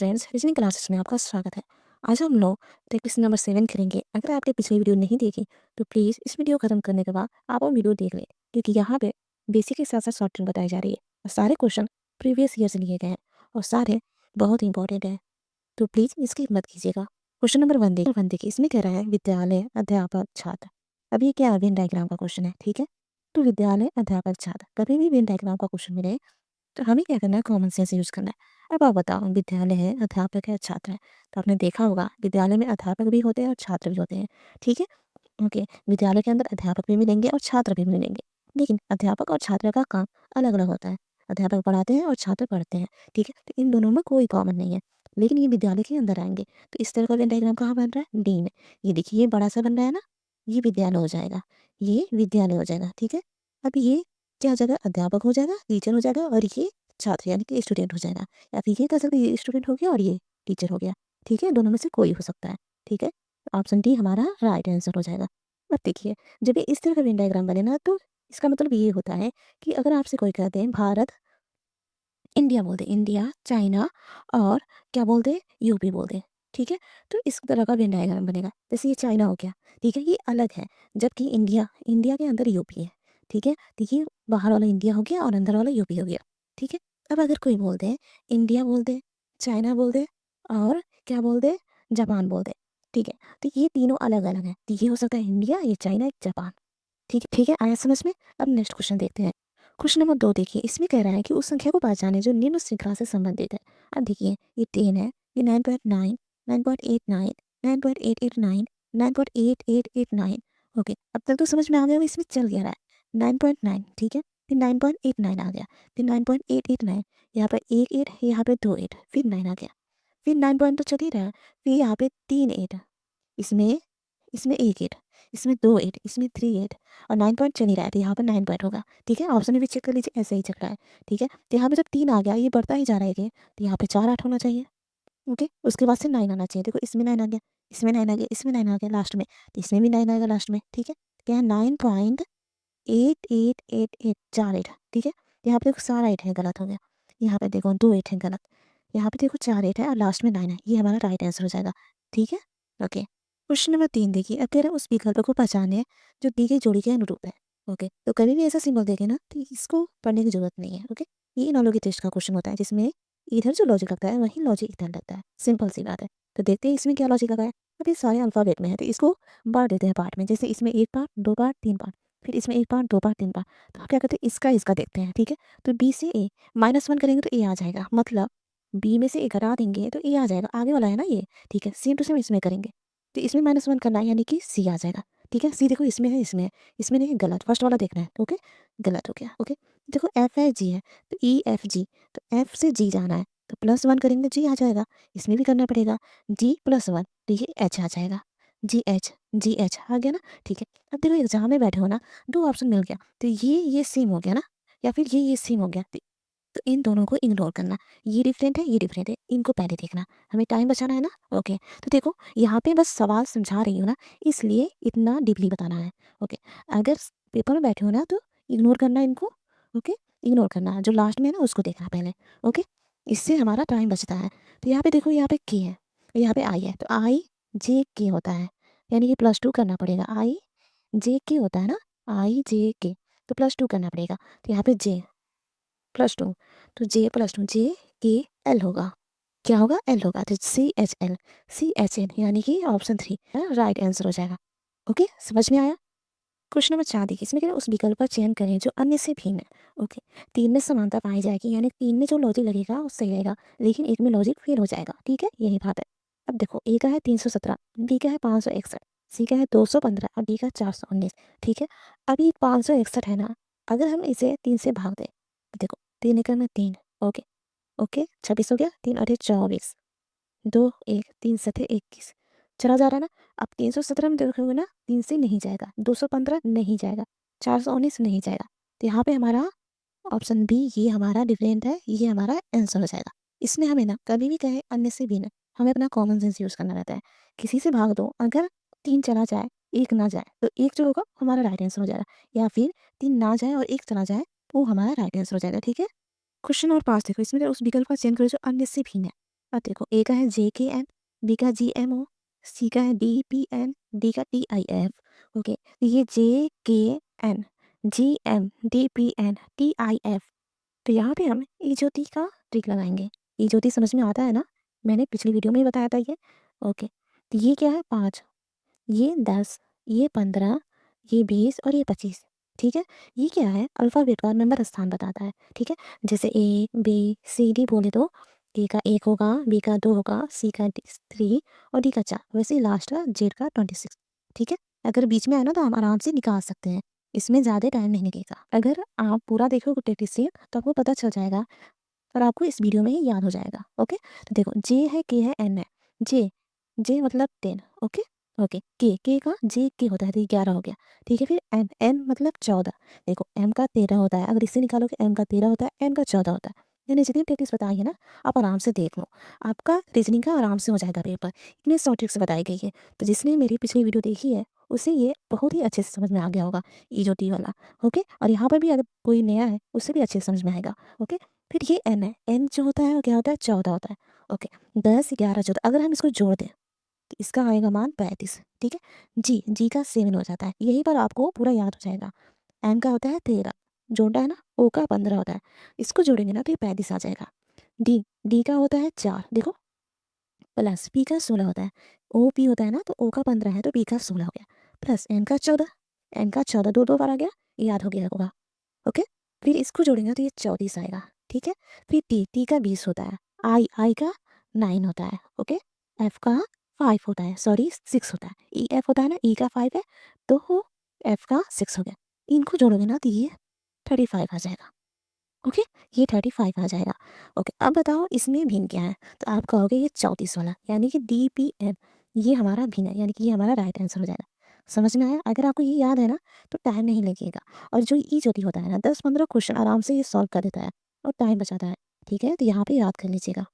Friends, reasoning classes में आपका स्वागत है। आज हम लोग प्रैक्टिस नंबर 7 करेंगे। अगर आपने पिछली वीडियो नहीं देखी तो प्लीज़ इस वीडियो खत्म करने के बाद आप वो वीडियो देख लें, क्योंकि यहाँ पे बेसिक के साथ साथ शॉर्ट ट्रिक बताई जा रही है और सारे क्वेश्चन प्रीवियस ईयर से लिए गए हैं और सारे बहुत इंपॉर्टेंट हैं, तो प्लीज़ इसकी मत कीजिएगा। क्वेश्चन नंबर 1 देखिए, इसमें कह रहा है विद्यालय, अध्यापक, छात्र। अब ये क्या वेन डायग्राम का क्वेश्चन है, ठीक है। तो विद्यालय, अध्यापक, छात्र, कभी भी वेन डायग्राम का क्वेश्चन मिले तो हमें क्या करना है, कॉमन सेंस यूज़ करना है। अब आप बताओ, विद्यालय है, अध्यापक है, छात्र है, तो आपने देखा होगा विद्यालय में अध्यापक भी होते हैं और छात्र भी होते हैं, ठीक है। ओके, विद्यालय के अंदर अध्यापक भी मिलेंगे और छात्र भी मिलेंगे, लेकिन अध्यापक और छात्र का काम अलग अलग होता है। अध्यापक पढ़ाते हैं और छात्र पढ़ते हैं, ठीक है। तो इन दोनों में कोई कॉमन नहीं है, लेकिन ये विद्यालय के अंदर आएंगे तो इस तरह का वेन डायग्राम कहाँ बन रहा है, डी में। ये देखिए, ये बड़ा सा बन रहा है ना, ये विद्यालय हो जाएगा, ये विद्यालय हो जाएगा, ठीक है। अब ये क्या हो जाएगा, अध्यापक हो जाएगा, टीचर हो जाएगा, और ये छात्र यानी कि स्टूडेंट हो जाएगा। या फिर ये कह सकते हैं ये स्टूडेंट हो गया और ये टीचर हो गया, ठीक है। दोनों में से कोई हो सकता है, ठीक है। ऑप्शन डी हमारा राइट आंसर हो जाएगा। अब देखिए, जब ये इस तरह का वेन डायग्राम बने ना, तो इसका मतलब ये होता है कि अगर आपसे कोई कहते हैं भारत, इंडिया बोल दे, इंडिया, चाइना और क्या बोल दे, यूपी बोल दे, ठीक है। तो इस तरह का वेन डायग्राम बनेगा। जैसे ये चाइना हो गया, ठीक है, ये अलग है, जबकि इंडिया, इंडिया के अंदर यूपी है, ठीक है। देखिए, बाहर वाला इंडिया हो गया और अंदर वाला यूपी हो गया, ठीक है। अब अगर कोई बोल दे, इंडिया बोल दे, चाइना बोल दे और क्या बोल दे, जापान बोल दे, ठीक है। तो ये तीनों अलग अलग हैं, तो ये हो सकता है इंडिया, ये चाइना, जापान, ठीक है, आया समझ में। अब नेक्स्ट क्वेश्चन देखते हैं। क्वेश्चन नंबर 2 देखिए, इसमें कह रहा है कि उस संख्या को पहचाने जो निम्न श्रृंखला से संबंधित है। अब देखिए, ये 10 है, ये 9.9, 9.89, 9.889, 9.8889। ओके, अब तक तो समझ में आ गया होगा इसमें चल क्या रहा है। 9.9, ठीक है, फिर 9.89 आ गया, फिर 9.889, यहाँ पर एक 8, यहाँ पे 2 8, फिर 9 आ गया, फिर 9 पॉइंट तो चल ही रहा है, फिर यहाँ पे 3 8, इसमें इसमें 1 8, इसमें 2 8, इसमें 3 8 और 9 पॉइंट चल ही रहा है, तो यहाँ पर 9 पॉइंट होगा, ठीक है। ऑप्शन में भी चेक कर लीजिए, ऐसे ही चल रहा है, ठीक है। तो यहाँ पे जब 3 आ गया, ये बढ़ता ही जा रहा है ये, तो यहाँ पे 4 8 होना चाहिए, ओके। उसके बाद से 9 आना चाहिए। देखो, इसमें 9 आ गया, इसमें 9 आ गया, इसमें 9 आ गया लास्ट में, तो इसमें भी 9 आएगा लास्ट में, ठीक है। क्या है, 9.8888, 4 8, ठीक है। यहाँ पे देखो सारा 8 है, गलत हो गया। यहाँ पे देखो 2 8 है, गलत। यहाँ पे देखो 4 8 है और लास्ट में 9 है, ये हमारा राइट आंसर हो जाएगा, ठीक है। ओके, क्वेश्चन नंबर 3 देखिए, अब कह रहे हैं उस विकल्प को पहचाने जो दी गई जोड़ी के अनुरूप है। ओके, तो कभी भी ऐसा सिंबल देखे ना, तो इसको पढ़ने की जरूरत नहीं है, ओके। ये इनोलॉजी टेस्ट का क्वेश्चन होता है, जिसमें इधर जो लॉजिक लगता है वहीं लॉजिक इधर लगता है, सिंपल सी बात है। तो देखते हैं इसमें क्या लॉजिक लगा है। अब ये सारे अल्फाबेट में है, तो इसको बांट देते हैं पार्ट में, जैसे इसमें 1 पार्ट, 2 पार्ट, 3 पार्ट, फिर इसमें 1 पार्ट, 2 पार्ट, 3 पार्ट। तो आप क्या करते हैं, इसका देखते हैं, ठीक है। तो बी से ए -1 करेंगे तो ए आ जाएगा, मतलब बी में से ए घटा देंगे तो ए आ जाएगा, आगे वाला है ना ये, ठीक है। सेम टू सेम इसमें करेंगे, तो इसमें -1 करना है, यानी कि सी आ जाएगा, ठीक है। सी देखो इसमें है, इसमें है, इसमें नहीं, गलत, फर्स्ट वाला देखना है, ओके, गलत हो गया, ओके। देखो एफ है, जी है, तो ई एफ जी, तो एफ से जी जाना है, तो +1 करेंगे जी आ जाएगा, इसमें भी करना पड़ेगा, जी +1, तो ये एच आ जाएगा, जी एच आ गया ना, ठीक है। अब देखो एग्जाम में बैठे हो ना, 2 ऑप्शन मिल गया, तो ये सेम हो गया ना, या फिर ये सेम हो गया, तो इन दोनों को इग्नोर करना। ये डिफरेंट है, ये डिफरेंट है, इनको पहले देखना, हमें टाइम बचाना है ना, ओके। तो देखो यहाँ पे बस सवाल समझा रही हूँ ना, इसलिए इतना डीपली बताना है, ओके। अगर पेपर में बैठे हो ना, तो इग्नोर करना इनको, ओके, इग्नोर करना, जो लास्ट में है ना उसको देखना पहले, ओके। इससे हमारा टाइम बचता है। तो यहाँ पे देखो, यहाँ पे के है, यहाँ पे आई है, तो आई जे के होता है, यानी कि +2 करना पड़ेगा, आई जे के होता है ना, आई जे के, तो +2 करना पड़ेगा। तो यहाँ पे जे +2, तो जे+2, जे के एल होगा, क्या होगा, एल होगा, तो सी एच एल यानी कि ऑप्शन 3 राइट आंसर हो जाएगा, ओके। समझ में आया। क्वेश्चन नंबर 4 देखिए, इसमें क्या है, उस विकल्प का चयन करें जो अन्य से भिन्न है, ओके। 3 में समानता पाई जाएगी, यानी 3 में जो लॉजिक लगेगा वो सही रहेगा, लेकिन एक में लॉजिक फेल हो जाएगा, ठीक है, यही बात है। अब देखो, ए का है 317, बी का है 561, सी का है 215 और डी का 419, ठीक है। अभी 561 है ना, अगर हम इसे 3 से भाग दें, देखो 3 एकड़ में 3, ओके, ओके, 26 हो गया, 3 अठे 24, 2 1, 3 सते 21, चला जा रहा है ना। अब 317 में देखोगे ना, 3 से नहीं जाएगा, 215 नहीं जाएगा, 419 नहीं जाएगा, तो यहाँ पे हमारा ऑप्शन बी, ये हमारा डिफरेंट है, ये हमारा आंसर हो जाएगा। इसमें हमें ना कभी भी कहे अन्य से भिन्न, हमें अपना कॉमन सेंस यूज़ करना रहता है। किसी से भाग दो, अगर 3 चला जाए, 1 ना जाए, तो 1 जो होगा हमारा राइट आंसर हो जाएगा, या फिर 3 ना जाए और 1 चला जाए, वो हमारा राइट आंसर हो जाएगा, ठीक है। क्वेश्चन नंबर 5 देखो, इसमें उस विकल्प का चयन करो जो अन्य से भिन्न है। अब देखो ए का है JKN, बी का GMO, सी का है DPN, डी का TIF। ओके, ये JKN, GM, DPN, TIF। तो यहाँ पे हम ई ज्योति का ट्रिक लगाएंगे। ई ज्योति समझ में आता है ना, मैंने पिछली वीडियो में ही बताया था ये। ओके, तो ये क्या है 5, ये 10, ये 15, ये 20 और ये 25। ठीक है, ये क्या है अल्फ़ाबेट का नंबर स्थान बताता है। ठीक है, जैसे A B C D बोले तो ए का 1 होगा, बी का 2 होगा, सी का 3 और डी का 4। वैसे ही लास्ट का जेड का 26। ठीक है, अगर बीच में आए ना तो हम आराम से निकाल सकते हैं, इसमें ज़्यादा टाइम नहीं लगेगा। अगर आप पूरा देखोगे टेक्निक तो आपको पता चल जाएगा और आपको इस वीडियो में ही याद हो जाएगा। ओके, तो देखो जे है, के है, एन है। जे जे मतलब 10। ओके, ओके, के का जे के होता है तो ये 11 हो गया। ठीक है, फिर एन एन मतलब 14। देखो एम का 13 होता है, अगर इससे निकालोगे एम का 13 होता है, एन का 14 होता है। मैंने जितनी प्रैक्टिस बताई है ना, आप आराम से देख लो, आपका रीजनिंग का आराम से हो जाएगा पेपर। इतने शॉर्ट ट्रिक्स बताई गई है, तो जिसने मेरी पिछली वीडियो देखी है उसे ये बहुत ही अच्छे से समझ में आ गया होगा, ई जो टी वाला। ओके, और यहाँ पर भी अगर कोई नया है उससे भी अच्छे से समझ में आएगा। ओके, फिर ये एन है, एन जो होता है वो क्या होता है 14 होता है। ओके, 10 11 14, अगर हम इसको जोड़ दें तो इसका आएगा मान 35। ठीक है, जी का 7 हो जाता है, यही पर आपको पूरा याद हो जाएगा। एम का होता है 13, जोड़ना है ना, ओ का 15 होता है, इसको जोड़ेंगे ना तो ये 35 आ जाएगा। डी का होता है 4, देखो, प्लस पी का 16 होता है। ओ पी होता है ना, तो ओ का 15 है तो पी का 16 हो गया, प्लस एन का 14, एन का 14 दो दो बार आ गया, ये याद हो गया होगा। ओके, फिर इसको जोड़ेंगे तो ये 34 आएगा। ठीक है, फिर टी का 20 होता है, आई का 9 होता है। ओके, एफ का 5 होता है, सॉरी 6 होता है। ई एफ होता है ना, ई का 5 है तो एफ का 6 हो गया। इनको जोड़ोगे ना तो ये 35 आ जाएगा। ओके, ये 35 आ जाएगा। ओके, अब बताओ इसमें भिन्न क्या है, तो आप कहोगे ये 34 वाला, यानी कि DPN, ये हमारा भिन्न है, यानी कि ये हमारा राइट आंसर हो जाएगा। समझ में आया? अगर आपको ये याद है ना तो टाइम नहीं लगेगा। और जो ई ज्योति होता है ना 10-15 क्वेश्चन आराम से ये सॉल्व कर देता है और टाइम बचाता है। ठीक है, तो यहाँ पे याद कर लीजिएगा।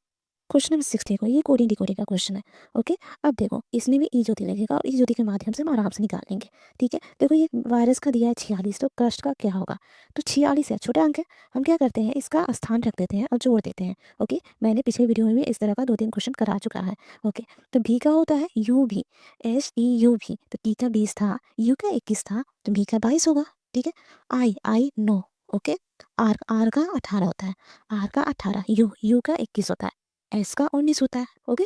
क्वेश्चन नंबर 6 देखो, ये कोडिंग डिकोडिंग का क्वेश्चन है। ओके, अब देखो इसमें भी ई ज्योति लगेगा और ई ज्योति के माध्यम से हम आराम से निकाल लेंगे। ठीक है, देखो ये वायरस का दिया है 46, तो क्रस्ट का क्या होगा, तो 46 है, छोटा अंक है। हम क्या करते हैं, इसका स्थान रख देते हैं और जोड़ देते हैं। ओके, मैंने पिछले वीडियो में भी इस तरह का 2-3 क्वेश्चन करा चुका है। ओके, तो भी का होता है UV, SEUV, तो टी का 20 था, यू का 21 था, तो भी का 22 होगा। ठीक है, आई नो। ओके, आर का 18 होता है, आर का 18, यू का 21 होता है, एस का 19 होता है। ओके,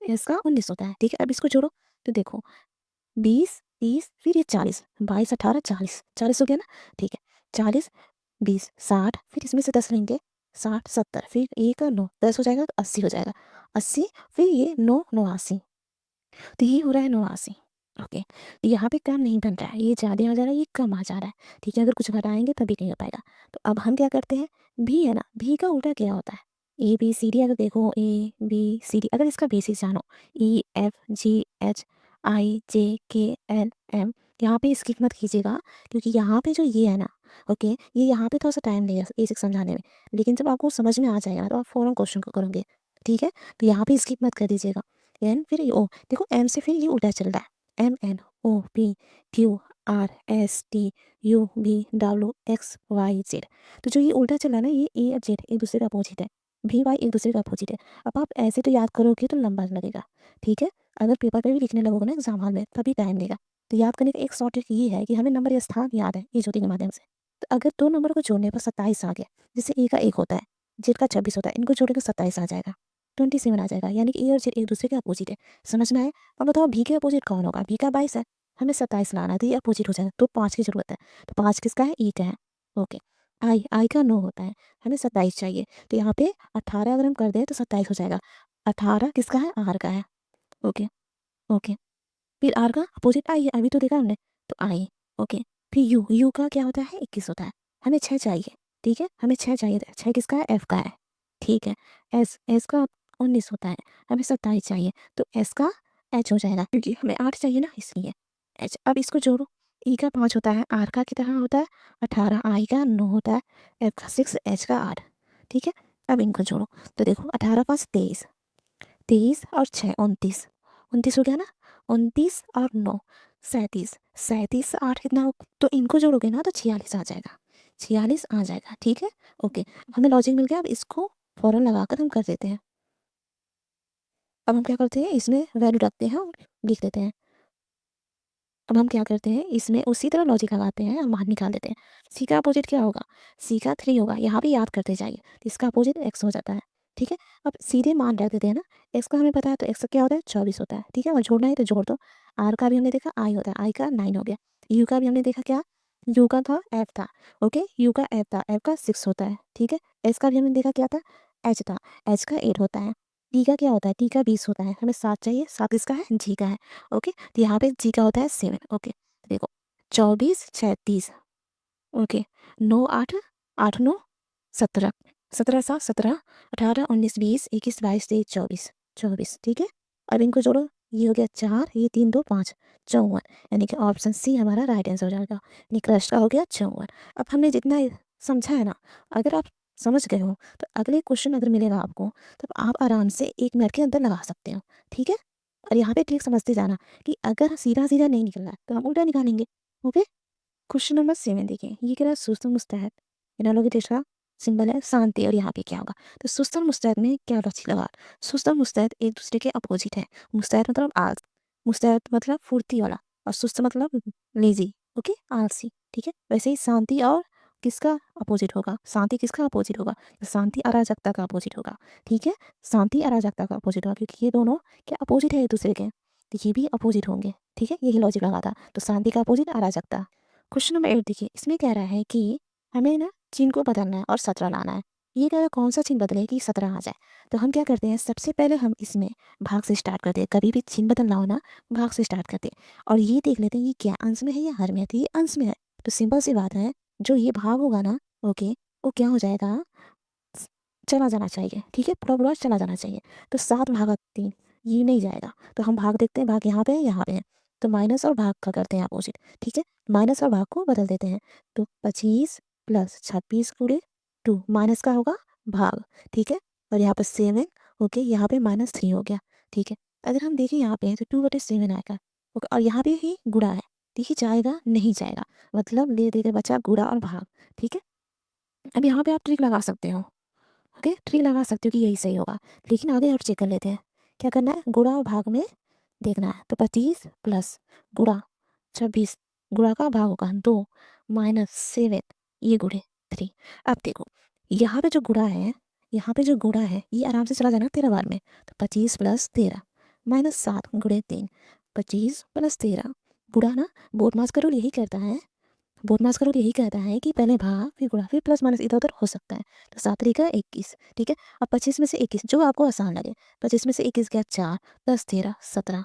एस का 19 होता है। ठीक है, अब इसको जोड़ो तो देखो 20 30 फिर ये 40, 22 18 40, 40 हो गया ना। ठीक है, 40 20 60, फिर इसमें से 10 लेंगे, 60 70, फिर एक और 9 10 हो जाएगा तो 80 हो जाएगा, 80 फिर ये 9 89, तो ये हो रहा है 89। ओके, तो यहाँ पे कम नहीं बन रहा है, ये ज़्यादा आ जा रहा है, ये कम आ जा रहा है। ठीक है, अगर कुछ घटाएंगे तभी नहीं हो पाएगा। तो अब हम क्या करते हैं, भी है ना, भी का उल्टा क्या होता है, ABCD, अगर देखो ABCD, अगर इसका बेसिस जानो EFGHIJKLM, यहाँ पे स्किप मत कीजिएगा, क्योंकि यहाँ पे जो ये है ना, ओके, ये यहाँ पे थोड़ा सा टाइम लगेगा बेसिक समझाने में, लेकिन जब आपको समझ में आ जाएगा तो आप फ़ौरन क्वेश्चन को करोगे। ठीक है, तो यहाँ पे स्किप मत कर दीजिएगा। एन फिर ओ, देखो एम से फिर ये उल्टा चल रहा है, MNOPQRSTUVWXYZ, तो जो ये उल्टा चल रहा है ना, ये ए और जेड एक दूसरे का अपोजिट है, VY एक दूसरे का अपोजिट है। अब आप ऐसे तो याद करोगे तो लंबा लगेगा। ठीक है, अगर पेपर पे भी लिखने लगोगे ना एग्जाम हॉल में तभी टाइम लेगा। तो याद करने का एक शॉर्ट ट्रिक ये है कि हमें नंबर या स्थान याद है ये ज्योति के माध्यम से। तो अगर दो नंबर को जोड़ने पर 27 आ गया, जैसे ए का 1 होता है, जेड का 26 होता है, इनको जोड़ेंगे 27 आ जाएगा, 27 आ जाएगा, यानी कि ए और जेड एक दूसरे के अपोजिट है। समझ में आया? अब बताओ भी के अपोजिट कौन होगा, भी का 22 है, हमें 27 लाना है तो ये अपोजिट हो जाएगा, तो 5 की जरूरत है। तो 5 किसका है, ई का है। ओके, आई का 9 होता है, हमें 27 चाहिए, तो यहाँ पे 18 अगर हम कर दें तो 27 हो जाएगा। 18 किसका है, आर का है। ओके, ओके, फिर आर का अपोजिट आई है, अभी तो देखा हमने, तो आई। ओके, फिर यू का क्या होता है, 21 होता है, हमें 6 चाहिए। ठीक है, हमें 6 चाहिए, 6 किसका है, एफ का है। ठीक है, एस का 19 होता है, हमें 27 चाहिए, तो एस का एच हो जाएगा, क्योंकि हमें 8 चाहिए ना इसलिए एच। अब इसको जोड़ो, ई का 5 होता है, आर का कितना होता है 18, आई का 9 होता है, एफ का 6, एच का 8। ठीक है, अब इनको जोड़ो तो देखो 18 5 23, 23 और 6 29, 29 हो गया ना, 29 और 9 37, 37 8 कितना हो, तो इनको जोड़ोगे ना तो 46 आ जाएगा, 46 आ जाएगा। ठीक है, ओके, हमें लॉजिक मिल गया, अब इसको फौरन लगाकर हम कर देते हैं। अब हम क्या करते हैं, इसमें वैल्यू रखते हैं और लिख देते हैं। अब हम क्या करते हैं, इसमें उसी तरह लॉजिक लगाते हैं और मान निकाल देते हैं। सी का अपोजिट क्या होगा, सी का 3 होगा, यहाँ भी याद करते जाइए। तो इसका अपोजिट एक्स हो जाता है, ठीक है। अब सीधे मान रख देते हैं ना, एक्स का हमें पता है तो एक्स का क्या होता है 24 होता है, ठीक है। और जोड़ना है तो जोड़ दो। आर का भी हमने देखा आई होता है, आई का 9 हो गया। यू का भी हमने देखा क्या, यू का था एफ था, ओके। यू का एफ था, एफ का 6 होता है, ठीक है। एस का भी हमने देखा क्या था, एच था, एच का 8 होता है। टी का क्या होता है, टी का 20 होता है, हमें 7 चाहिए, 7 किसका है, जी का है, ओके। तो यहाँ पे जी का होता है 7, ओके। देखो 24 36, ओके। 9 8 8 9 17, 17 7 17 18 19 20 21 22 23 24 24, ठीक है। अब इनको जोड़ो, ये हो गया 4, ये 3 2 5 54, यानी कि ऑप्शन सी हमारा राइट आंसर हो जाएगा। यानी क्रस्ट का हो गया 54। अब हमने जितना समझा है ना, अगर आप समझ गए हो तो अगले क्वेश्चन अगर मिलेगा आपको तो आप आराम से 1 मिनट के अंदर लगा सकते हो, ठीक है। और यहाँ पे ट्रिक समझते जाना कि अगर सीधा सीधा नहीं निकल रहा है तो हम उल्टा निकालेंगे, ओके। क्वेश्चन नंबर 7 देखिए, ये कह रहा है सुस्त और मुस्तैद, इनालोगी का सिंबल है शांति, और यहाँ पे क्या होगा। तो सुस्त और मुस्तैद में क्या लॉजिक लगा, सुस्त और मुस्तैद एक दूसरे के अपोजिट है। मुस्तैद मतलब आलस, मुस्तैद मतलब फुर्ती वाला, और सुस्त मतलब लेजी, ओके, आलसी, ठीक है। वैसे ही शांति और किसका अपोजिट होगा, शांति किसका अपोजिट होगा, तो शांति अराजकता का अपोजिट होगा, ठीक है। शांति अराजकता का अपोजिट होगा, क्योंकि ये दोनों क्या अपोजिट है एक दूसरे के, तो ये भी अपोजिट होंगे, ठीक है। यही लॉजिक लगा था। तो शांति का अपोजिट अराजकता। क्वेश्चन नंबर 8 देखिए, इसमें कह रहा है कि हमें ना चिन्ह को बदलना है और 17 लाना है। ये कह रहा है कौन सा चिन्ह बदले कि 17 आ जाए। तो हम क्या करते हैं, सबसे पहले हम इसमें भाग से स्टार्ट करते हैं। कभी भी चिन्ह बदलना हो ना, भाग से स्टार्ट करते हैं और ये देख लेते हैं ये क्या अंश में है या हर में है। तो ये अंश में है, तो सिंपल सी बात है, जो ये भाग होगा ना, ओके, वो क्या हो जाएगा, स- चला जाना चाहिए, ठीक है, पूरा पूरा चला जाना चाहिए। तो 7 भागा 3 ये नहीं जाएगा, तो हम भाग देखते हैं, भाग यहाँ पे है। तो माइनस और भाग का करते हैं अपोजिट, ठीक है। माइनस और भाग को बदल देते हैं। तो 25 प्लस 26 गुणे 2 माइनस का होगा भाग, ठीक है। और यहाँ पर 7, ओके, यहाँ पे -3 हो गया, ठीक है। अगर हम देखें यहाँ पे तो 2/7 आएगा, ओके। और यहाँ पे ही गुणा है, देखिए जाएगा नहीं जाएगा, मतलब ले देकर बचा गुणा और भाग, ठीक है। अब यहाँ पे आप ट्रिक लगा सकते हो, ओके, ट्रिक लगा सकते हो कि यही सही होगा। लेकिन आगे और चेक कर लेते हैं, क्या करना है, गुणा और भाग में देखना है। तो 25 प्लस गुणा 26, गुणा का भाग होगा 2 -7, ये गुणे 3। अब देखो यहाँ पे जो गुणा है, यहाँ पे जो गुणा है ये आराम से चला जाना 13 बार में। तो 25 प्लस 13 -7 गुणे 3, 25 प्लस 13 गुणा ना, बोर्ड मास करो यही करता है, बोर्ड मास का रूल यही कहता है कि पहले भाग फिर गुणा फिर प्लस माइनस इधर उधर हो सकता है। तो 7 तरीका 21, ठीक है। अब 25 में से 21 जो आपको आसान लगे, 25 में से 21 गया 4 प्लस 13 17,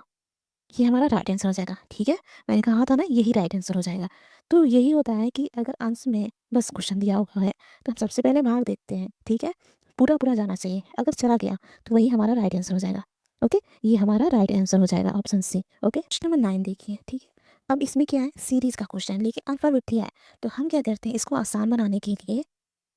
ये हमारा राइट आंसर हो जाएगा, ठीक है। मैंने कहा था ना यही राइट आंसर हो जाएगा। तो यही होता है कि अगर अंश में बस क्वेश्चन दिया हुआ है तो हम सबसे पहले भाग देखते हैं, ठीक है। पूरा पूरा जाना चाहिए, अगर चला गया तो वही हमारा राइट आंसर हो जाएगा, ओके। ये हमारा राइट आंसर हो जाएगा option C, okay. Question number 9 देखिए, ठीक है। अब इसमें क्या है, सीरीज का क्वेश्चन है लेकिन अल्फाबेट है। तो हम क्या करते हैं, इसको आसान बनाने के लिए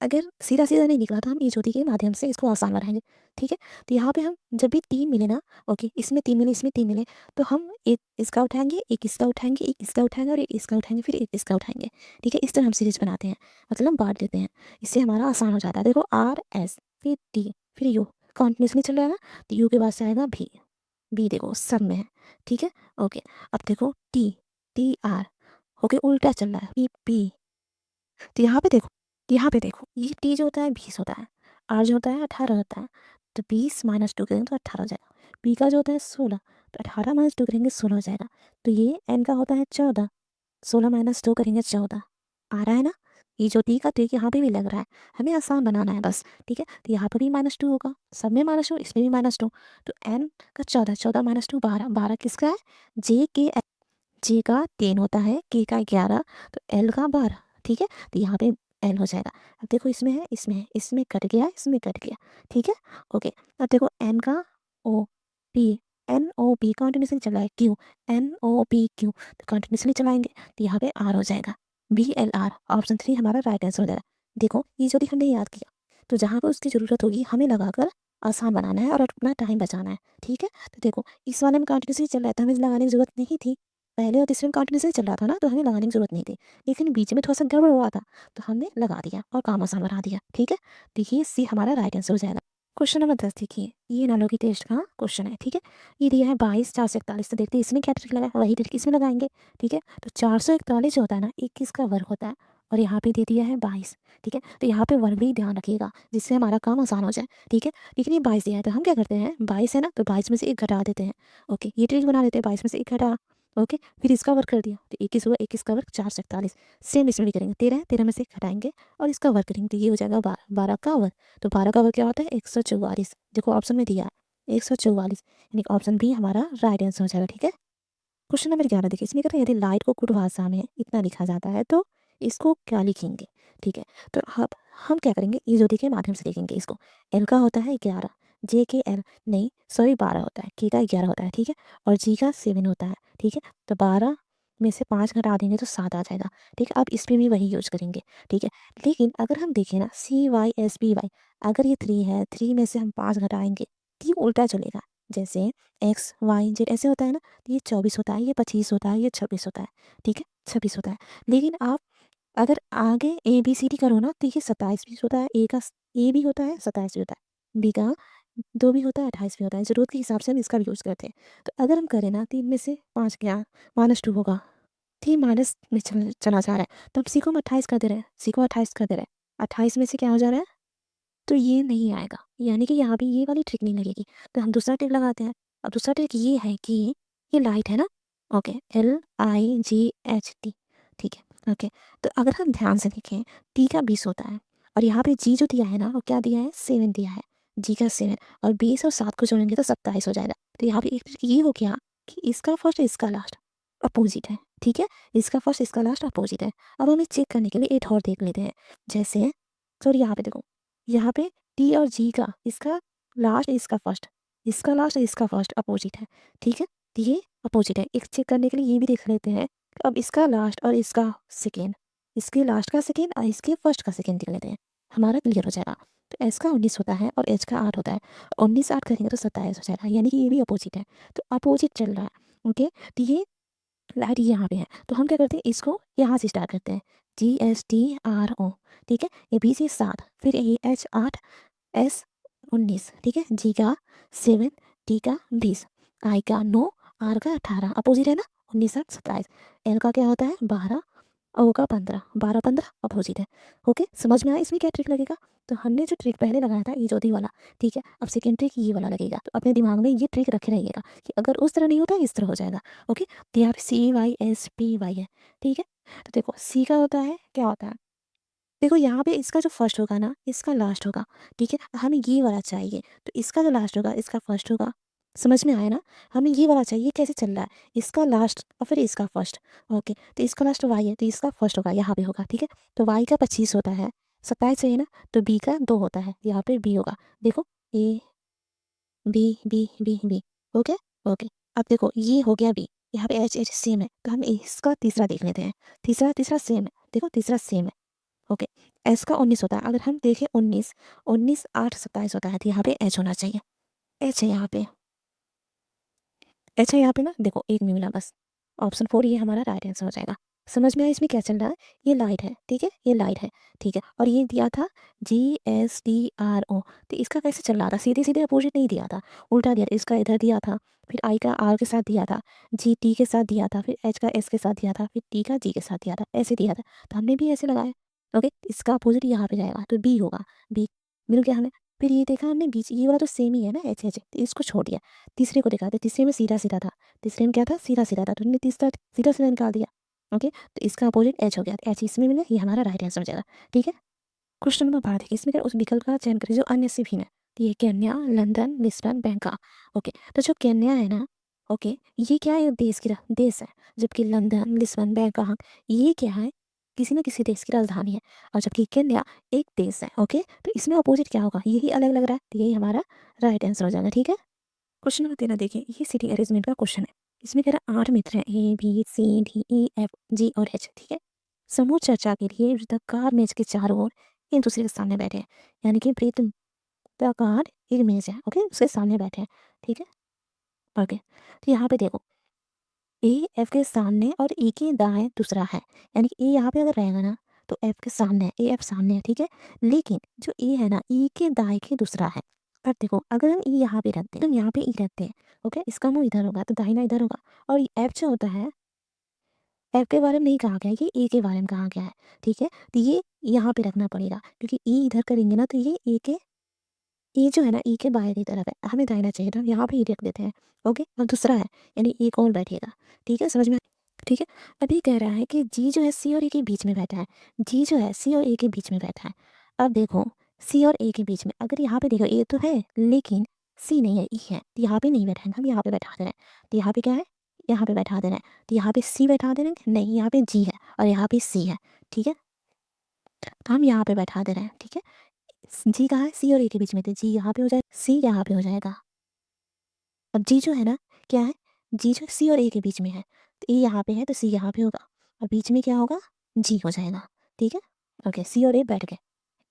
अगर सीधा सीधा नहीं निकला तो हम ई ज्योति के माध्यम से इसको आसान बनाएंगे, ठीक है। तो यहाँ पे हम जब भी 3 मिले ना, ओके, इसमें 3 मिले इसमें 3 मिले, तो हम एक इसका उठाएंगे, एक इसका उठाएंगे, एक इसका उठाएंगे और एक इसका उठाएंगे, फिर एक इसका उठाएंगे, ठीक है। इस तरह हम सीरीज बनाते हैं, मतलब बांट देते हैं। इससे हमारा आसान हो जाता है। देखो RS फिर T फिर यू, कॉन्टिन्यूसली चल रहा है ना, तो यू के बाद से आएगा भी, बी देखो सब में है, ठीक है, ओके। अब देखो TR, ओके, उल्टा चल रहा है, पी। तो यहाँ पे देखो ये टी जो होता है 20 होता है, आर जो होता है 18 होता है। तो 20 -2 करेंगे तो 18 हो जाएगा। पी का जो होता है 16, तो 18 -2 करेंगे 16 हो जाएगा। तो ये एन का होता है 14, 16 -2 करेंगे 14, आ रहा है ना। ये जो टी का ट्रिक यहाँ पे भी लग रहा है, हमें आसान बनाना है बस, ठीक है। तो यहाँ पर भी -2 होगा, सब में -2, इसमें भी -2। तो एन का 14, 14 -2 12, 12 किसका है, जे के, जे का 10 होता है, के का 11, तो एल का 12, ठीक है। तो यहाँ पे एल हो जाएगा। अब देखो इसमें है, इसमें है, इसमें कट गया, इसमें कट गया, ठीक है, ओके। अब देखो एन का O P, N O P continuously चला है, Q N O P Q, तो कंटिन्यूसली चलाएंगे तो यहाँ पे आर हो जाएगा, BLR, ऑप्शन 3 हमारा राइट आंसर हो जाएगा। देखो ये जो भी हमने याद किया, तो जहाँ पर उसकी ज़रूरत होगी हमें लगाकर आसान बनाना है और अपना टाइम बचाना है, ठीक है। तो देखो इस वाले में कंटिन्यूसली चल रहा है तो हमें लगाने की जरूरत नहीं थी, पहले और तीसरे में कंटिन्यूसली चल रहा था ना, तो हमें लगाने की जरूरत नहीं थी। लेकिन बीच में थोड़ा सा गड़बड़ हुआ था तो हमने लगा दिया और काम आसान बना दिया, ठीक है। देखिए सी हमारा राइट आंसर हो जाएगा। क्वेश्चन नंबर 10 देखिए, ये एनालॉजी टेस्ट का क्वेश्चन है, ठीक है? ये दिया है 22, 4 से 41, तो देखते हैं इसमें क्या ट्रिक लगा है, वही ट्रिक इसमें लगाएँगे, ठीक है? तो 441 जो होता है ना, 21 का वर्ग होता है और यहाँ पे दे दिया है 22, ठीक है? तो यहाँ पे वर्ग भी ध्यान रखिएगा, जिससे हमारा काम आसान हो जाए, ठीक है? लेकिन ये 22 दिया है, तो हम क्या करते हैं, 22 है ना, तो 22 में से 1 घटा देते हैं, ओके? ये ट्रिक बना लेते हैं, 22 में से 1 घटा, ओके? फिर इसका वर्ग कर दिया, तो 21 हुआ, 21 का वर्ग 4 से 41, सेम इसमें भी करेंगे, 13 है, 13 में से 1 घटाएँगे और इसका वर्ग करेंगे, तो ये हो जाएगा 12 का वर्ग। तो 12 का वर्ग क्या होता है 144, देखो ऑप्शन में दिया है 144, यानी ऑप्शन बी हमारा राइट आंसर हो जाएगा, ठीक है? क्वेश्चन नंबर 11 देखिए, इसमें कह रहा है यदि लाइट को कुट भाषा में इतना लिखा जाता है तो इसको क्या लिखेंगे, ठीक है? तो अब हम क्या करेंगे, ये ज्योति के माध्यम से लिखेंगे इसको। एल का होता है 11, जे के एल नहीं सॉरी 12 होता है, के का 11 होता है, ठीक है? और जी का 7 होता है, ठीक है? तो 12 में से 5 घटा देंगे तो 7 आ जाएगा, ठीक है? अब इस पे भी वही यूज करेंगे, ठीक है? लेकिन अगर हम देखें ना CYSBY, अगर ये 3 है, 3 में से हम 5 घटाएंगे तो ये उल्टा चलेगा, जैसे XYZ ऐसे होता है ना, तो ये 24 होता है, ये 25 होता है, ये 26 होता है, ठीक है? 26 होता है। लेकिन आप अगर आगे ABCD करो ना, तो ये 27 भी होता है, ए भी होता है, 27 भी होता है, बी का 2 भी होता है, 28 भी होता है। ज़रूरत के हिसाब से हम इसका भी यूज़ करते हैं। तो अगर हम करें ना, 3 में से 5 गया, -2 होगा, 3 माइनस में चला जा रहा है, तो हम सी को हम 28 कर दे रहे हैं, सी को 28 कर दे रहे हैं। 28 में से क्या हो जा रहा है? तो ये नहीं आएगा, यानी कि यहाँ पे ये वाली ट्रिक नहीं लगेगी। तो हम दूसरा ट्रिक लगाते हैं। अब दूसरा ट्रिक ये है कि ये लाइट है ना, ओके, LIGHT, ठीक है, ओके। तो अगर हम ध्यान से देखें, टी का 20 होता है और यहाँ पे जी जो दिया है ना, वो क्या दिया है 7 दिया है, जी का 7, और 20 और 7 को जोड़ेंगे तो 27 हो जाएगा। तो यहाँ पे एक ट्रिक ये हो गया कि इसका फर्स्ट इसका लास्ट अपोजिट है, ठीक है? इसका फर्स्ट इसका लास्ट अपोजिट है। अब हमें चेक करने के लिए एक और देख लेते हैं, जैसे सॉरी यहाँ पे देखो, यहाँ पे टी और जी का इसका लास्ट इसका फर्स्ट, इसका लास्ट और इसका फर्स्ट अपोजिट है, ठीक है? तो ये अपोजिट है। एक चेक करने के लिए ये भी देख लेते हैं, अब इसका लास्ट और इसका सेकेंड, इसके लास्ट का सेकेंड और इसके फर्स्ट का सेकेंड देख लेते हैं, हमारा क्लियर हो जाएगा। तो एस का 19 होता है और एच का 8 होता है, 19 8 करेंगे तो 27 हो जाएगा, यानी कि ये भी अपोजिट है। तो अपोजिट चल रहा है, ओके? तो ये लाइट यहाँ पे है, तो हम क्या करते हैं, इसको यहाँ से स्टार्ट करते हैं, GSTRO, ठीक है? ए बी सी 7, फिर AH 8, S 19, ठीक है? G का 7, T का 20, I का 9, R का 18, अपोजिट है ना, 19 8 27, L का क्या होता है 12, ओ का 15, 12 15 अपोजिट है, ओके? समझ में आया इसमें क्या ट्रिक लगेगा? तो हमने जो ट्रिक पहले लगाया था ये ज्योति वाला, ठीक है? अब सेकंड ट्रिक ये वाला लगेगा, तो अपने दिमाग में ये ट्रिक रखे रहिएगा कि अगर उस तरह नहीं होता इस तरह हो जाएगा, ओके? तो यहाँ पे CYSPY है, ठीक है? तो देखो सी का होता है क्या होता है, देखो यहाँ पे इसका जो फर्स्ट होगा ना, इसका लास्ट होगा, ठीक है? हमें ये वाला चाहिए, तो इसका जो लास्ट होगा, इसका फर्स्ट होगा। समझ में आया ना? हमें ये वाला चाहिए, कैसे चल रहा है? इसका लास्ट और फिर इसका फर्स्ट, ओके? तो इसका लास्ट वाई है, तो इसका फर्स्ट होगा, यहाँ पे होगा, ठीक है? तो वाई का 25 होता है, 27 चाहिए ना, तो बी का 2 होता है, यहाँ पे बी होगा। देखो A B B B B, okay? Okay. अब देखो ये हो गया बी, यहाँ पे एच एच सेम है, तो हम इसका तीसरा देख लेते हैं। तीसरा तीसरा सेम है, देखो तीसरा सेम है। ओके, एस का 19 होता है, अगर हम देखें 19, 19 8 27 होता है, तो यहाँ पे एच होना चाहिए, एच है यहाँ पे, एच है यहाँ पे ना, देखो एक में मिला बस, ऑप्शन 4 ये हमारा राइट आंसर हो जाएगा। समझ में आया इसमें क्या चल रहा है? ये लाइट है, ठीक है? ये लाइट है, ठीक है? और ये दिया था GSTRO, तो इसका कैसे चल रहा था? सीधे सीधे अपोजिट नहीं दिया था, उल्टा दिया था, इसका इधर दिया था, फिर आई का आर के साथ दिया था, जी टी के साथ दिया था, फिर एच का एस के साथ दिया था, फिर टी का जी के साथ दिया था, ऐसे दिया था, तो हमने भी ऐसे लगाया, ओके? इसका अपोजिट यहाँ पे जाएगा, तो बी होगा, बी मिल गया हमें। फिर ये देखा हमने बीच, ये वाला तो सेम ही है ना, एच एच, तो इसको छोड़ दिया। तीसरे को देखा, तो तीसरे में सीधा सीधा था, तीसरे में क्या था, सीधा सीधा था, तो हमने तीसरा सीधा सीधा निकाल दिया, ओके? तो इसका अपोजिट एच हो गया, एच इसमें मिला, ये हमारा राइट आंसर हो जाएगा, ठीक है? क्वेश्चन नंबर 12 देखिए, इसमें क्या है, उस विकल्प का चयन करें जो अन्य से भिन्न है, तो ये Kenya, London, Lisbon, Bangkok, okay? तो जो केन्या है ना, ओके, ये क्या है, देश की देश है, जबकि लंदन, लिस्बन, बैंकॉक ये क्या है, किसी न किसी देश की राजधानी है, और जबकि केन्या एक देश है, ओके? तो इसमें अपोजिट क्या होगा, यही अलग लग रहा है, तो यही हमारा राइट आंसर हो जाएगा, ठीक है? क्वेश्चन नंबर 13 देखिए, ये सीटिंग अरेंजमेंट का क्वेश्चन है। इसमें कह रहा है 8 मित्र हैं, A B C D E F G और H, ठीक है? समूह चर्चा के लिए वृत्ताकार मेज के चारों ओर एक दूसरे के सामने बैठे हैं, यानी कि वृत्ताकार एक मेज है, ओके? उसके सामने बैठे हैं, ठीक है? ओके, तो यहाँ पे देखो ए एफ के सामने और ई के दाएं दूसरा है, यानी कि ए यहाँ पे अगर रहेगा ना, तो एफ के सामने है, ए एफ सामने है, ठीक है? लेकिन जो ए है ना, ई के दाएं के दूसरा है, अब देखो अगर हम ई यहाँ पे रखते हैं, हम यहाँ पे ई रखते हैं, ओके? इसका मुँह इधर होगा तो दाहिना इधर होगा और एफ जो होता है, एफ के बारे में नहीं कहा गया है, ये ए के बारे में कहा गया है, ठीक है? तो ये यहाँ पे रखना पड़ेगा क्योंकि ई इधर करेंगे ना तो ये ए के, ये जो है ना ई के बाएँ की तरफ है, हमें दाहिना चाहिए तो हम यहाँ पे ई रख देते हैं, ओके? और दूसरा है यानी एक और बैठेगा, ठीक है? समझ में ठीक है? अभी कह रहा है कि जी जो है सी और ए के बीच में बैठा है, जी जो है सी और ए के बीच में बैठा है। अब देखो सी और ए के बीच में अगर यहाँ पे देखो ए तो है लेकिन सी नहीं है, ई है, तो यहाँ पे नहीं बैठाएँगे, हम यहाँ पे बैठा दे रहे हैं। तो यहाँ पे क्या है? यहाँ पे बैठा दे रहे हैं। तो यहाँ पे सी बैठा दे रहे हैं? नहीं, यहाँ पे जी है और यहाँ पे सी है, ठीक है? तो हम यहाँ पे बैठा दे रहे हैं, ठीक है? जी कहाँ है? सी और ए के बीच में, तो जी यहाँ पे हो जाएगा, सी यहाँ पे हो जाएगा। अब जी जो है ना, क्या है? जी जो सी और ए के बीच में है, तो ए यहाँ पे है तो सी यहाँ पे होगा और बीच में क्या होगा? जी हो जाएगा, ठीक है? ओके, सी और ए बैठ गए।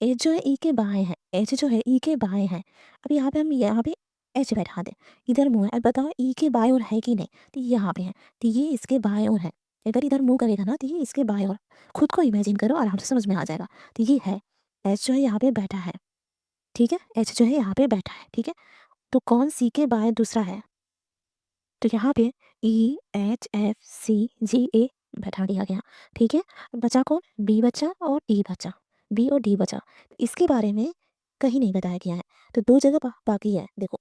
एच जो है ई के बाएँ है, एच जो है ई के बाएँ है। अब यहाँ पे हम यहाँ पे एच बैठा दें, इधर मुँह है। अब बताओ ई के बाएँ ओर है कि नहीं? तो ये यहाँ पे है, तो ये इसके बाएँ ओर है। अगर इधर मुँह करेगा ना तो ये इसके बाएँ ओर। खुद को इमेजिन करो, आराम से समझ में आ जाएगा। तो ये है, एच जो है यहाँ पे बैठा है, ठीक है? एच जो है यहाँ पे बैठा है, ठीक है? तो कौन सी के बाएँ दूसरा है? तो यहाँ पे ई, एच, एफ, सी, जी, ए बैठा दिया गया, ठीक है? बचा कौन? बी बचा और डी बचा, बी और डी बचा। इसके बारे में कहीं नहीं बताया गया है, तो 2 जगह बाकी है। देखो,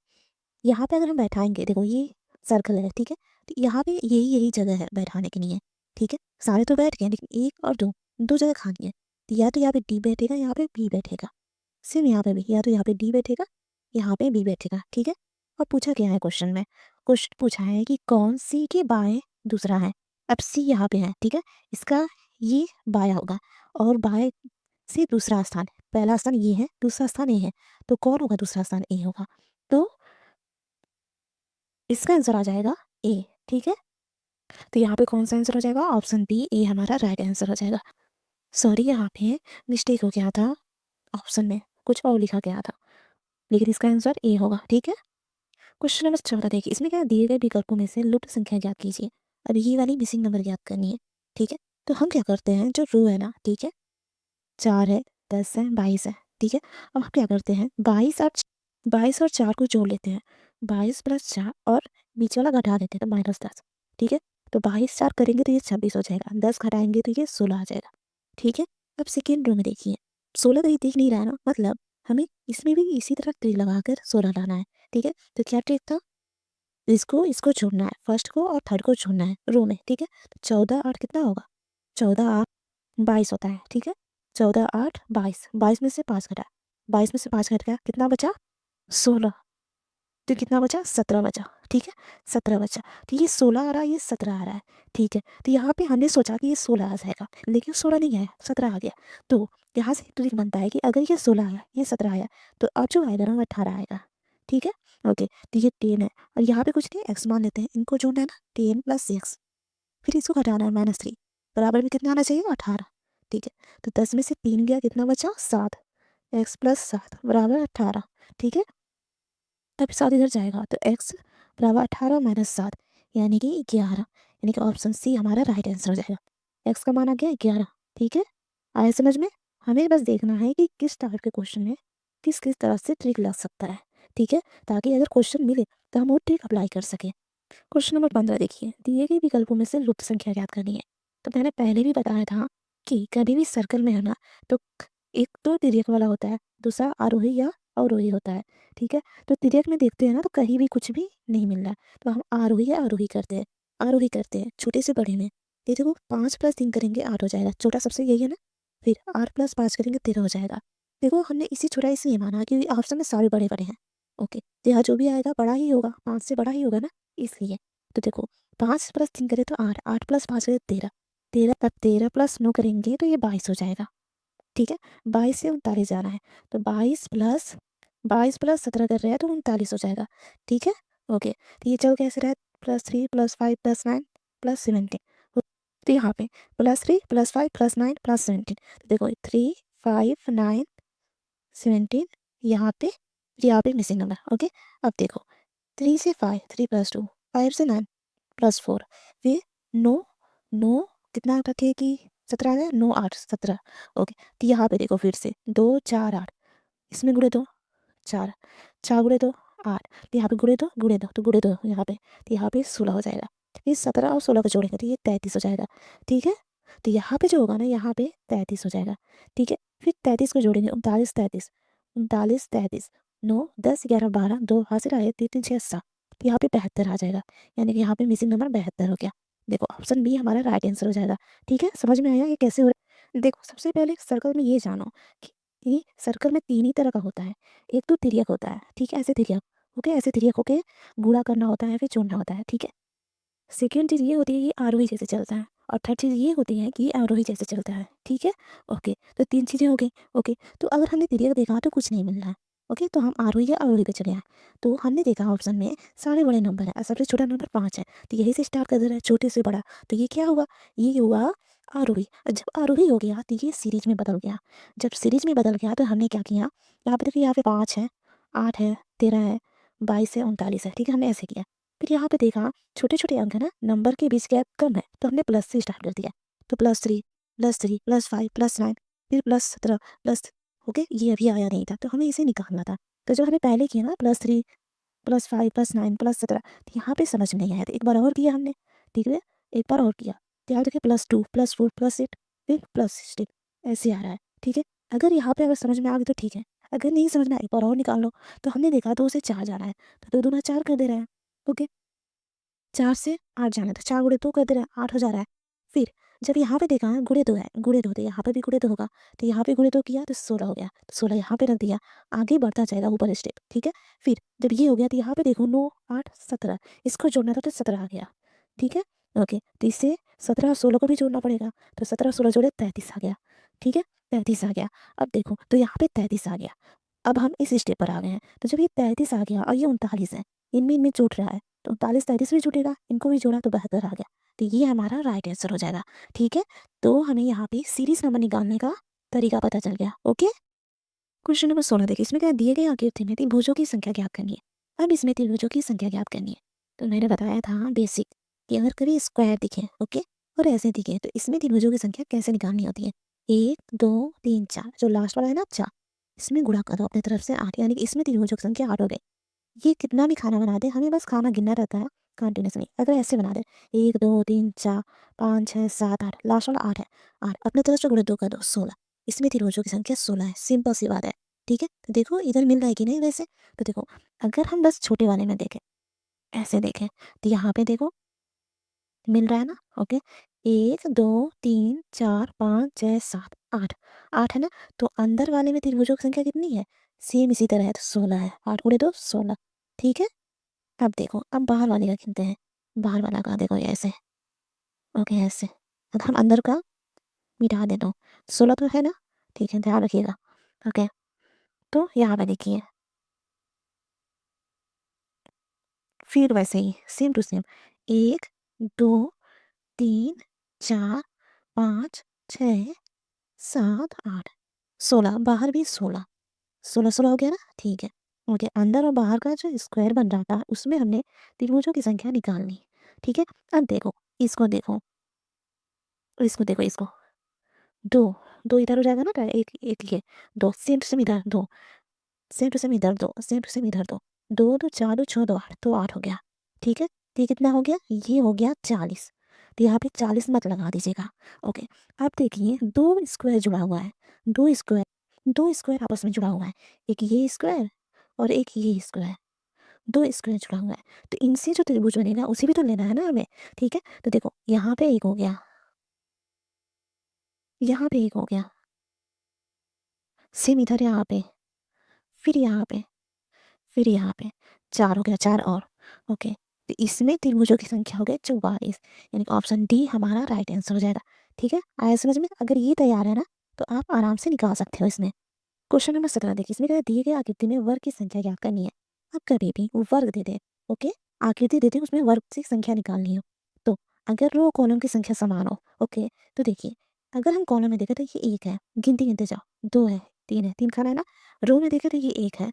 यहाँ पे अगर हम बैठाएँगे, देखो ये सर्कल है, ठीक है? तो यहाँ पे यही जगह है बैठाने के लिए, ठीक है? सारे तो बैठ गए लेकिन 1 और 2 जगह खाली है। तो या तो यहाँ पे डी बैठेगा, यहाँ पे बी बैठेगा। सेम यहाँ पे भी या तो यहाँ पे डी बैठेगा, यहाँ पे बी बैठेगा, ठीक है? और पूछा क्या है क्वेश्चन में? क्वेश्चन पूछा है कि कौन सी के बाएँ दूसरा है? अब सी यहाँ पे है, ठीक है? इसका ये बायाँ होगा और बाएँ से दूसरा स्थान, पहला स्थान ये है, दूसरा स्थान ए है, तो कौन होगा दूसरा स्थान? ए होगा। तो इसका आंसर आ जाएगा ए, ठीक है? तो यहाँ पे कौन सा आंसर हो जाएगा? ऑप्शन बी, ए हमारा राइट आंसर हो जाएगा। सॉरी यहाँ पे मिस्टेक हो गया था, ऑप्शन में कुछ और लिखा गया था, लेकिन इसका आंसर ए होगा, ठीक है? क्वेश्चन नंबर 14 देखिए, इसमें क्या है? दिए गए विकल्पों में से लुप्त संख्या ज्ञात कीजिए। अब ये वाली मिसिंग नंबर ज्ञात करनी है, ठीक है? तो हम क्या करते हैं, जो रो है ना, ठीक है? 4 है, 10 है, 22 है, ठीक है? अब हम क्या करते हैं, 22 और 4 को जोड़ लेते हैं। 22 प्लस 4 और बीच वाला घटा देते हैं तो -10, ठीक है? तो 22 4 करेंगे तो ये 26 हो जाएगा, 10 घटाएँगे तो ये 16 आ जाएगा, ठीक है? अब सेकंड रो में देखिए, 16 कहीं दिख नहीं रहा है ना, मतलब हमें इसमें भी इसी तरह तीर लगाकर 16 लाना है, ठीक है? तो क्या ट्रिक था? इसको जोड़ना है, फर्स्ट को और थर्ड को जोड़ना है रो में, ठीक है? तो 14 8 कितना होगा? 14 8 22 होता है, ठीक है? 14 8 22, 22 में से 5 घटा, 22 में से 5 घट गया, कितना बचा? 16, तो कितना बचा? 17 बचा, ठीक है? 17 बचा, तो ये 16 आ रहा है, ये 17 आ रहा है, ठीक है? तो यहाँ पे हमने सोचा कि ये 16 आ जाएगा, लेकिन 16 नहीं आया, 17 आ गया। तो यहाँ से ट्रिक बनता है कि अगर ये 16 आया, ये 17 आया, तो अब जो आएगा ना वो 18 आएगा, ठीक है? ओके, तो ये 10 है और यहाँ पे कुछ नहीं, एक्स मान लेते हैं, इनको जोड़ना है ना, 10 प्लस एक्स, फिर इसको घटाना है -3, बराबर में कितना आना चाहिए? 18, ठीक है? तो 10 में से 3 गया, कितना बचा? 7, एक्स प्लस 7 बराबर 18, ठीक है? तब 7 इधर जाएगा तो x बराबर 18 माइनस 7 यानी कि 11, यानी कि ऑप्शन सी हमारा राइट आंसर हो जाएगा। x का मान आ गया 11, ठीक है? आया समझ में? हमें बस देखना है कि किस टाइप के क्वेश्चन में किस किस तरह से ट्रिक लग सकता है, ठीक है? ताकि अगर क्वेश्चन मिले तो हम वो ट्रिक अप्लाई कर सकें। क्वेश्चन नंबर 15 देखिए, दिए गए विकल्पों में से लुप्त संख्या ज्ञात करनी है। तो मैंने पहले भी बताया था कि कभी भी सर्कल में है ना, तो एक तो तिर्यक वाला होता है, दूसरा आरोही या अवरोही होता है, ठीक है? तो तिर्यक में देखते हैं ना तो कहीं भी कुछ भी नहीं मिल रहा है, तो हम आरोही या अवरोही करते हैं, आरोही करते हैं छोटे से बड़े में। ये देखो 5 प्लस 3 करेंगे 8 हो जाएगा, छोटा सबसे यही है ना, फिर 8 प्लस 5 करेंगे 13 हो जाएगा। देखो हमने इसी छोटा इसलिए माना कि ऑप्शन में सारे बड़े बड़े हैं, ओके? तो यहाँ जो भी आएगा बड़ा ही होगा, 5 से बड़ा ही होगा ना, इसलिए। तो देखो 5 प्लस 3 करें तो 8, 8 प्लस 5 करें 13, 13 तब 13 प्लस 9 करेंगे तो ये 22 हो जाएगा, ठीक है? 22 से 39 जाना है, तो 22 प्लस 17 कर रहे हैं तो 39 हो जाएगा, ठीक है? ओके, तो ये चल कैसे रहा है? +3 +5 +9 +17, तो यहाँ पे +3 +5 +9 +17, तो देखो 3 5 9 17, यहाँ पे मिसिंग नंबर, ओके? अब देखो 3 से 5 3 + 2 5 से 9 +4, फिर 9 9 कितना रखेगी? 17 आ गया, 9 8 17, ओके? तो यहाँ पे देखो फिर से 2 4 8, इसमें गुणे दो, 4, 4 गुणे 2 8, तो यहाँ पे गुणे 2 तो गुणे 2 यहाँ पे, तो यहाँ पे 16 हो जाएगा। ये 17 और 16 को जोड़ेंगे तो ये 33 हो जाएगा, ठीक है। तो यहाँ पे जो होगा ना, यहाँ पे 33 हो जाएगा, ठीक है। फिर 33 को जोड़ेंगे, 39 33, 39 33, 9 10 11 12, 2 हाथ से आए 3 3 6 7, तो यहाँ पे 72 आ जाएगा, यानी कि यहाँ पे मिसिंग नंबर 72 हो गया। देखो ऑप्शन बी हमारा राइट आंसर हो जाएगा, ठीक है। समझ में आया ये कैसे हो रहा है? देखो सबसे पहले सर्कल में ये जानो कि ये सर्कल में 3 ही तरह का होता है। एक तो तिर्यक होता है, ठीक है, ऐसे तिर्यक, ओके, ऐसे तिर्यक होके गुणा करना होता है, फिर जोड़ना होता है, ठीक है। सेकंड चीज़ ये होती है ये आरोही जैसे चलता है, और थर्ड चीज़ ये होती है कि ये अवरोही जैसे चलता है, ठीक है। ओके, तो 3 चीज़ें हो गई। ओके, तो अगर हमने तिर्यक देखा तो कुछ नहीं मिल रहा है, ओके, तो हम आरोही या अवरोही पे चले आए। तो हमने देखा ऑप्शन में सारे बड़े नंबर है और सबसे छोटा नंबर 5 है, तो यही से स्टार्ट कर दे रहा है छोटे से बड़ा, तो ये क्या हुआ, ये हुआ आरोही। और जब आरोही हो गया तो ये सीरीज में बदल गया। जब सीरीज में बदल गया तो हमने क्या किया, यहाँ पे देखिए, यहाँ पे 5 है, 8 है, 13 है, 22 है, 39 है, ठीक है, हमने ऐसे किया। फिर यहाँ पे देखा छोटे-छोटे अंक है ना, नंबर के बीच गैप कम है, तो हमने प्लस से स्टार्ट कर दिया। तो +3 +3 +5 +9, फिर +17 प्लस, ओके, ये अभी आया नहीं था, तो हमें इसे निकालना था। तो जो हमने पहले किया ना, +3 +5 +9 +17, तो यहाँ पे समझ में नहीं आया, तो एक बार और किया हमने, ठीक है, एक बार और किया, तो यहाँ देखिए +2 +4 +8 फिर +16, ऐसे आ रहा है, ठीक है। अगर यहाँ पे अगर समझ में आ गई तो ठीक है, अगर नहीं समझ में आई एक बार और निकाल लो। तो हमने देखा 2 से 4 जाना है, तो 2 दूना 4 कर दे रहे हैं, ओके। 4 से 8 जाना था, 4 गुणे 2 कर दे रहा है, 8 हो जा रहा है। फिर जब यहाँ पे देखा है गुणे 2 है, गुणे 2 तो यहाँ पे भी गुणे 2 होगा, तो यहाँ पे गुणे 2 किया तो 16 हो गया, तो 16 यहाँ पे रख दिया, आगे बढ़ता जाएगा ऊपर स्टेप, ठीक है। फिर जब ये हो गया तो यहाँ पे देखो 9 8 17, इसको जोड़ना था तो 17 आ गया, ठीक है। ओके, तो इससे 17 और 16 को भी जोड़ना पड़ेगा, तो 17 और 16 जोड़े 33 आ गया, ठीक है, 33 आ गया। अब देखो तो यहाँ पे 33 आ गया। अब हम इस स्टेप पर आ गए हैं, तो जब ये 33 आ गया और ये 39 है, इनमें इनमें जुड़ रहा है, तो 39 33 भी जुटेगा, इनको भी जोड़ा तो 72 आ गया, तो ये हमारा राइट आंसर हो जाएगा, ठीक है। तो हमें यहाँ पे सीरीज नंबर निकालने का तरीका पता चल गया, ओके। क्वेश्चन नंबर 16 देखिए, इसमें क्या दिए गए आकृति में त्रिभुजों की संख्या ज्ञात करनी है। अब इसमें त्रिभुजों की संख्या ज्ञात करनी है, तो मैंने बताया था बेसिक कि अगर कभी स्क्वायर दिखे, ओके, और ऐसे दिखे, तो इसमें त्रिभुजों की संख्या कैसे निकालनी होती है। 1 2 3 4, जो लास्ट वाला है ना 4, इसमें गुणा करो अपनी तरफ से 8, यानी कि इसमें त्रिभुजों की संख्या 8 हो गई। ये कितना भी खाना बना दे, हमें बस खाना गिनना रहता है कंटिन्यूअसली। अगर ऐसे बना दे 1 2 3 4 5 6 7 8, लास्ट वाला 8 है, 8 अपने तरफ से गुणे 2 कर दो 16, इसमें त्रिभुजों की संख्या 16 है, सिंपल सी बात है, ठीक है। तो देखो इधर मिल रहा है कि नहीं वैसे, तो देखो अगर हम बस छोटे वाले में देखें, ऐसे देखें, तो यहाँ पे देखो मिल रहा है ना, ओके। 1 2 3 4 5 6 7 8, 8 है ना, तो अंदर वाले में त्रिभुजों की संख्या कितनी है, सेम इसी तरह है, तो 16 है, 8 गुणे 2 16, ठीक है। अब देखो, अब बाहर वाले का गिनते हैं, बाहर वाला का देखो ये ऐसे, ओके, ऐसे, अब हम अंदर का मिटा देता हूँ, 16 तो है ना, ठीक है, ध्यान रखिएगा, ओके। तो यहाँ पे देखिए, फिर वैसे ही सेम टू सेम, 1 2 3 4 5 6 7 8 16, बाहर भी 16, 16 हो गया ना, ठीक है। ओके, अंदर और बाहर का जो स्क्वायर बन रहा था उसमें हमने त्रिभुजों की संख्या निकालनी, ठीक है। अब देखो इसको देखो, इसको देखो, इसको 2 2 इधर हो जाएगा ना, तो एक एक ये 2 सेम टू सेम इधर 2, सेम टू सेम इधर 2, सेम टू सेम इधर 2, 2 2 4 2 6 2 8, तो 8 हो गया, ठीक है। ये कितना हो गया, ये हो गया 40, तो यहाँ पे 40 मत लगा दीजिएगा, ओके। अब देखिए 2 स्क्वायर जुड़ा हुआ है, 2 स्क्वायर आपस में जुड़ा हुआ है, एक ये स्क्वायर और एक ये स्क्वायर, 2 स्क्वायर जुड़ा हुआ है, तो इनसे जो त्रिभुज बनेगा उसे भी तो लेना है ना हमें, ठीक है। तो देखो यहाँ पे एक हो गया, यहाँ पे एक हो गया, सेम इधर यहाँ पे, फिर यहाँ पे, फिर यहाँ पे 4 हो गया, 4 और, ओके। तो इसमें त्रिभुजों की संख्या हो गई 44, यानी कि ऑप्शन डी हमारा राइट आंसर हो जाएगा, ठीक है। आया समझ में, अगर ये तैयार है ना तो आप आराम से निकाल सकते हो इसमें। क्वेश्चन नंबर 17 देखिए, इसमें क्या है, दिए गए आकृति में वर्ग की संख्या ज्ञात करनी है। अब कभी भी वो वर्ग दे दे, ओके, आकृति दे दे उसमें वर्ग से संख्या निकालनी हो, तो अगर रो कॉलम की संख्या समान हो, ओके, तो देखिए अगर हम कॉलम में देखें तो ये 1 है, गिनते गिनते जाओ, 2 है, 3 है, 3 खाना है ना। रो में देखें तो ये 1 है,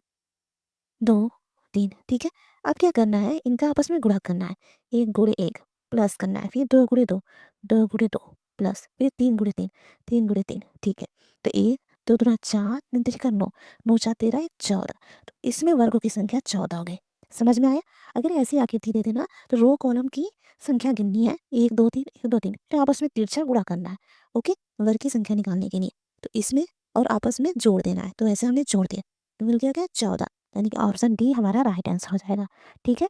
2 3, ठीक है। अब क्या करना है, इनका आपस में गुणा करना है, 1 गुणे 1 प्लस करना है, फिर 2 गुणे 2, 2 गुणे 2 प्लस, फिर 3 गुणे 3, 3 गुणे 3, ठीक है। तो 1 2 दूना 4, 3 तिरिका 9, 9 4 13, 14। तो इसमें वर्गों की संख्या 14 हो गई। समझ में आया? अगर ऐसी आकृति दे देना तो रो कॉलम की संख्या गिननी है 1 2 3 1 2 3, फिर आपस में तिरछा गुणा करना है। ओके, वर्ग की संख्या निकालने के लिए तो इसमें और आपस में जोड़ देना है। तो ऐसे हमने जोड़ दिया तो मिल गया क्या 14, यानी कि ऑप्शन डी हमारा राइट आंसर हो जाएगा। ठीक है,